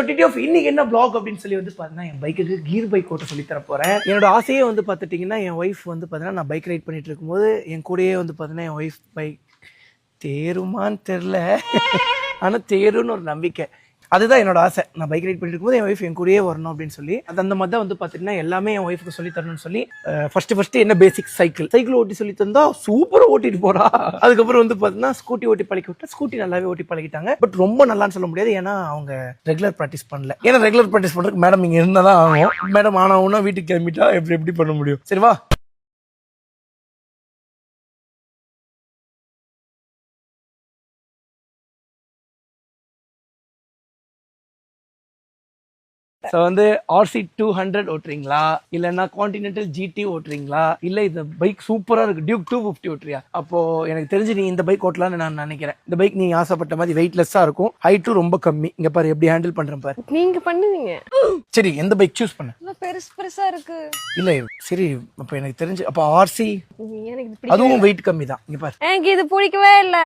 இன்னைக்கு என்ன vlog அப்படின்னு சொல்லி வந்து பார்த்தீங்கன்னா என் பைக்குக்கு கீர் பைக் ஓட்ட சொல்லி தர போறேன். என்னோட ஆசையே வந்து பார்த்துட்டிங்கன்னா என் ஒய்ஃப் வந்து பார்த்தீங்கன்னா நான் பைக் ரைட் பண்ணிட்டு இருக்கும்போது என் கூடயே வந்து பார்த்தீங்கன்னா என் ஒய்ஃப் பைக் தேருமான்னு தெரில ஆனால் தேருன்னு ஒரு நம்பிக்கை. அதுதான் என்னோட ஆசை. நான் பைக் ரைட் பண்ணிட்டு இருக்கும்போது என் ஒய்ஃப் என் கூடயே வரணும் அப்படின்னு சொல்லி அந்த மாதிரி தான் வந்து பார்த்தீங்கன்னா எல்லாமே என் ஒய்ஃபுக்கு சொல்லி தரணும்னு சொல்லி ஃபர்ஸ்ட் என்ன பேசிக் சைக்கிள் ஓட்டி சொல்லி தந்தா சூப்பராக ஓட்டிட்டு போறா. அதுக்கப்புறம் வந்து பார்த்தீங்கன்னா ஸ்கூட்டி ஓட்டி பழக்கி விட்டா ஸ்கூட்டி நல்லாவே ஓட்டி பழகிட்டாங்க. பட் ரொம்ப நல்லான்னு சொல்ல முடியாது, ஏன்னா அவங்க ரெகுலர் ப்ராக்டிஸ் பண்ணல. ஏன்னா ரெகுலர் ப்ராக்டிஸ் பண்றதுக்கு மேடம் இங்க இருந்தால் தான் ஆகும். மேடம் ஆனாவுன்னா வீட்டுக்கு கிளம்பிட்டா எப்படி பண்ண முடியும்? சரிவா. ஸோ வந்து RC 200 ஓட்டுறீங்களா, இல்லைன்னா கான்டினென்டல் GT ஓட்டுறீங்களா, இல்லை இந்த பைக் சூப்பராக இருக்கு டியூக் 250 ஓட்டுறியா? அப்போ எனக்கு தெரிஞ்சு நீ இந்த பைக் ஓட்டலான்னு நான் நினைக்கிறேன். இந்த பைக் நீ ஆசைப்பட்ட மாதிரி வெயிட்லெஸ்ஸாக இருக்கும், ஹைட்டும் ரொம்ப கம்மி. இங்க பாரு எப்படி ஹேண்டில் பண்றேன் பாரு. நீங்க பண்ணுவீங்க. சரி, எந்த பைக் சூஸ் பண்ண? பெருசா இருக்கு. இல்லை சரி, அப்போ எனக்கு தெரிஞ்சு அப்போ RC எனக்கு இது அதுவும் வெயிட் கம்மி தான். இங்க பாரு, எனக்கு இது பிடிக்கவே இல்ல.